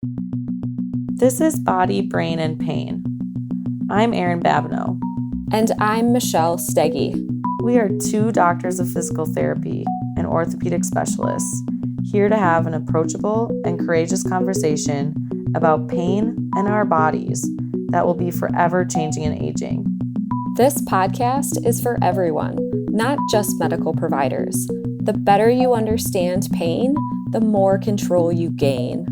This is Body, Brain, and Pain. I'm Erin Babineau. And I'm Michelle Steggy. We are two doctors of physical therapy and orthopedic specialists, here to have an approachable and courageous conversation about pain and our bodies that will be forever changing and aging. This podcast is for everyone, not just medical providers. The better you understand pain, the more control you gain.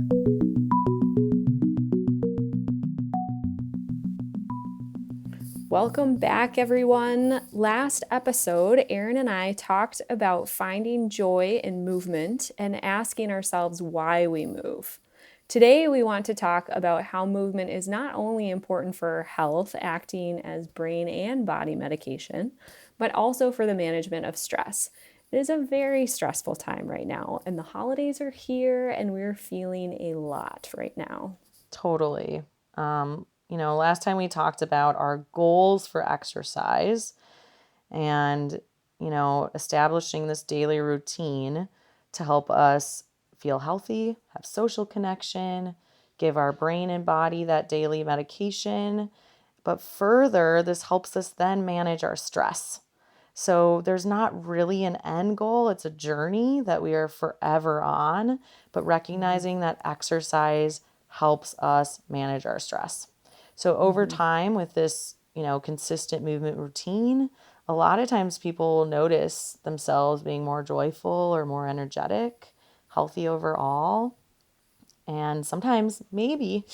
Welcome back, everyone. Last episode, Erin and I talked about finding joy in movement and asking ourselves why we move. Today, we want to talk about how movement is not only important for health, acting as brain and body medication, but also for the management of stress. It is a very stressful time right now, and the holidays are here, and we're feeling a lot right now. Totally. Last time we talked about our goals for exercise and, establishing this daily routine to help us feel healthy, have social connection, give our brain and body that daily medication. But further, this helps us then manage our stress. So there's not really an end goal. It's a journey that we are forever on, but recognizing that exercise helps us manage our stress. So over time with this, consistent movement routine, a lot of times people will notice themselves being more joyful or more energetic, healthy overall, and sometimes maybe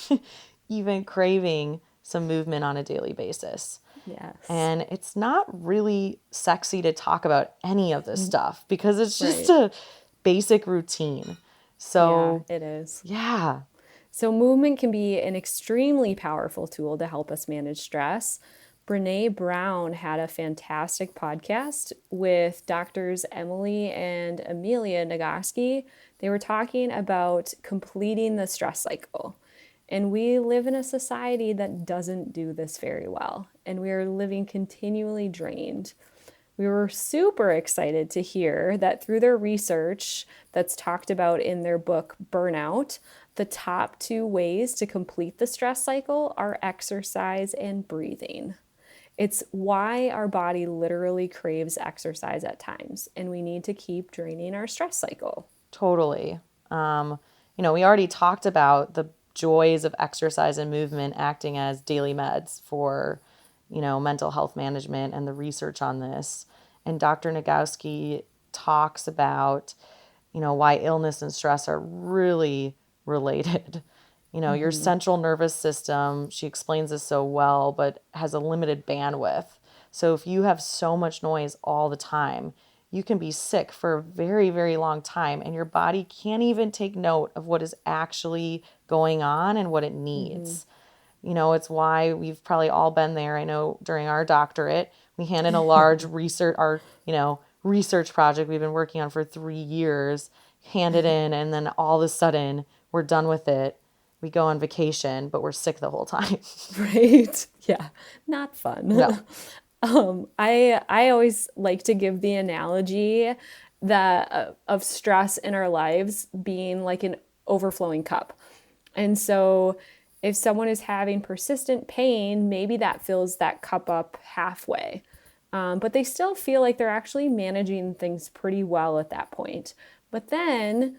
even craving some movement on a daily basis. Yes. And it's not really sexy to talk about any of this stuff because it's just a basic routine. So yeah, it is. Yeah. So movement can be an extremely powerful tool to help us manage stress. Brene Brown had a fantastic podcast with doctors Emily and Amelia Nagoski. They were talking about completing the stress cycle. And we live in a society that doesn't do this very well. And we are living continually drained. We were super excited to hear that through their research that's talked about in their book, Burnout, the top 2 ways to complete the stress cycle are exercise and breathing. It's why our body literally craves exercise at times, and we need to keep draining our stress cycle. Totally. We already talked about the joys of exercise and movement acting as daily meds for, mental health management and the research on this. And Dr. Nagoski talks about, why illness and stress are really related. Your central nervous system, she explains this so well, but has a limited bandwidth. So if you have so much noise all the time, you can be sick for a very, very long time, and your body can't even take note of what is actually going on and what it needs. It's why we've probably all been there. I know during our doctorate, we hand in a large research project we've been working on for 3 years, hand it in, and then all of a sudden we're done with it. We go on vacation, but we're sick the whole time. Right? Yeah, not fun. No. I always like to give the analogy that of stress in our lives being like an overflowing cup. And so if someone is having persistent pain, maybe that fills that cup up halfway. But they still feel like they're actually managing things pretty well at that point. But then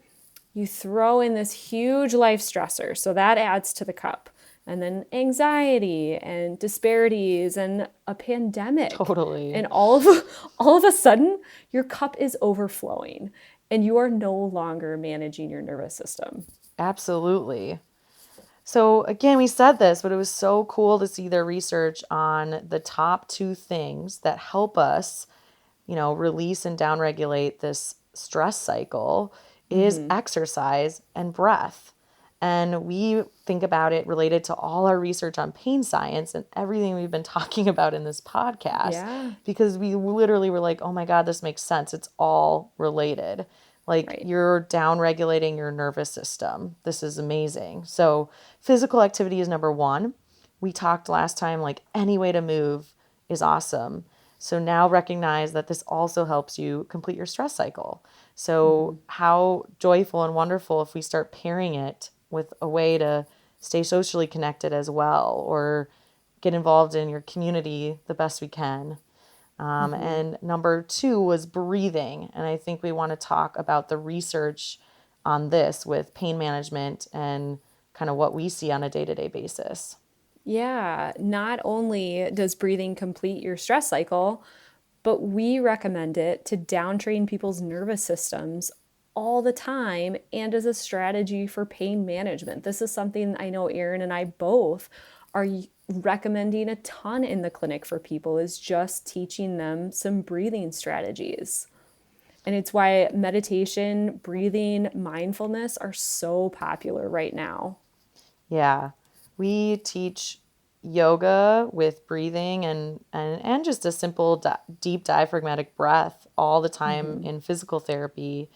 you throw in this huge life stressor, so that adds to the cup. And then anxiety and disparities and a pandemic. Totally. And all of a sudden, your cup is overflowing and you are no longer managing your nervous system. Absolutely. So again, we said this, but it was so cool to see their research on the top 2 things that help us, release and downregulate this stress cycle is exercise and breath. And we think about it related to all our research on pain science and everything we've been talking about in this podcast, because we literally were like, oh my God, this makes sense. It's all related. You're down regulating your nervous system. This is amazing. So physical activity is number 1. We talked last time, any way to move is awesome. So now recognize that this also helps you complete your stress cycle. So how joyful and wonderful if we start pairing it with a way to stay socially connected as well, or get involved in your community the best we can. And number 2 was breathing. And I think we want to talk about the research on this with pain management and kind of what we see on a day-to-day basis. Yeah, not only does breathing complete your stress cycle, but we recommend it to downtrain people's nervous systems all the time and as a strategy for pain management. This is something I know Erin and I both are recommending a ton in the clinic for people, is just teaching them some breathing strategies. And it's why meditation, breathing, mindfulness are so popular right now. Yeah, we teach yoga with breathing and just a simple deep diaphragmatic breath all the time in physical therapy.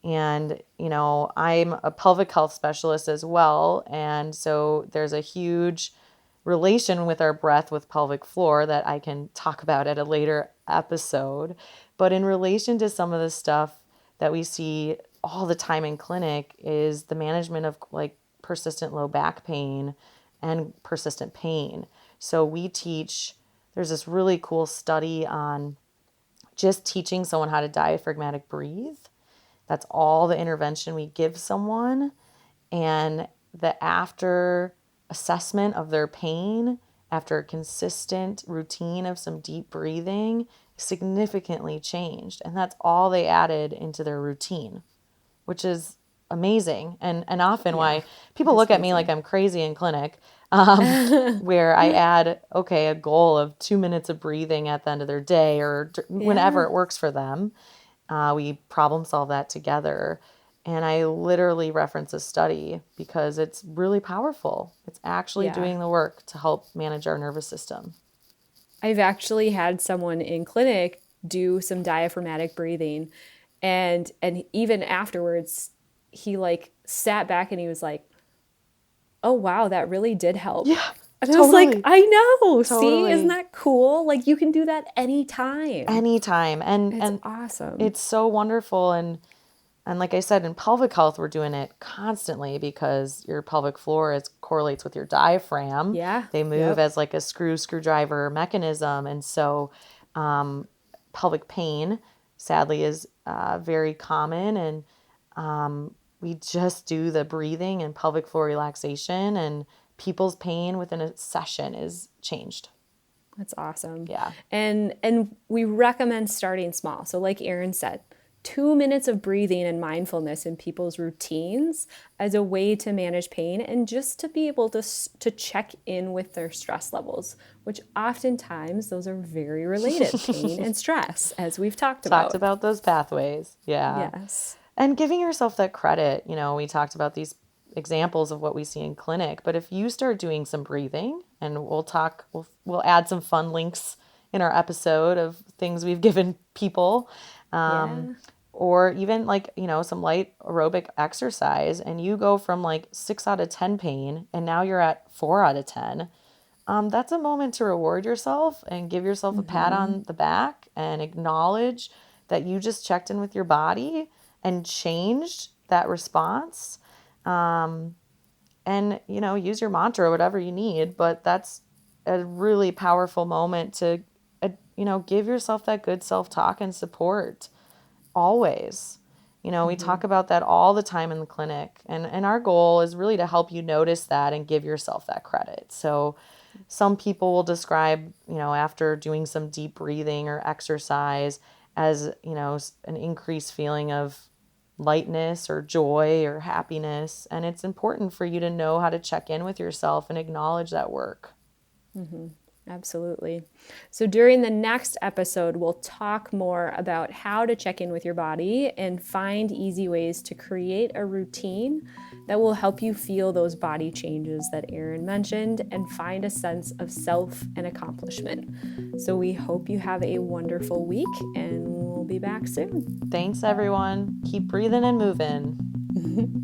And, I'm a pelvic health specialist as well. And so there's a huge relation with our breath with pelvic floor that I can talk about at a later episode. But in relation to some of the stuff that we see all the time in clinic is the management of like persistent low back pain and persistent pain. So there's this really cool study on just teaching someone how to diaphragmatic breathe. That's all the intervention we give someone. And the after assessment of their pain, after a consistent routine of some deep breathing, significantly changed. And that's all they added into their routine, which is amazing. And often Yeah, why people it is look at me like crazy. I'm crazy in clinic, where I add, a goal of 2 minutes of breathing at the end of their day or whenever Yeah, it works for them. We problem solve that together. And I literally reference a study because it's really powerful. It's actually yeah. doing the work to help manage our nervous system. I've actually had someone in clinic do some diaphragmatic breathing, and even afterwards he like sat back and he was like, "Oh wow, that really did help." Yeah, And I was like, totally. "I know. See, isn't Totally. that cool? Like you can do that anytime." Anytime. And It's and awesome. it's so wonderful. And like I said, in pelvic health, we're doing it constantly because your pelvic floor correlates with your diaphragm. Yeah. They move Yep. as like a screwdriver mechanism. And so pelvic pain, sadly, is very common. And we just do the breathing and pelvic floor relaxation, and people's pain within a session is changed. That's awesome. Yeah. And we recommend starting small. So like Erin said, 2 minutes of breathing and mindfulness in people's routines as a way to manage pain and just to be able to check in with their stress levels, which oftentimes those are very related, pain and stress, as we've talked Talked about. about those pathways. Yeah. Yes. And giving yourself that credit. We talked about these examples of what we see in clinic, but if you start doing some breathing, and we'll add some fun links in our episode of things we've given people, Yeah. or even like, some light aerobic exercise, and you go from like 6 out of 10 pain and now you're at 4 out of 10. That's a moment to reward yourself and give yourself a pat on the back and acknowledge that you just checked in with your body and changed that response. And, use your mantra or whatever you need, but that's a really powerful moment to, give yourself that good self-talk and support always. We talk about that all the time in the clinic, and our goal is really to help you notice that and give yourself that credit. So some people will describe, after doing some deep breathing or exercise as, an increased feeling of lightness or joy or happiness. And it's important for you to know how to check in with yourself and acknowledge that work. Absolutely. So during the next episode, we'll talk more about how to check in with your body and find easy ways to create a routine that will help you feel those body changes that Erin mentioned and find a sense of self and accomplishment. So we hope you have a wonderful week, and we'll be back soon. Thanks, everyone. Keep breathing and moving.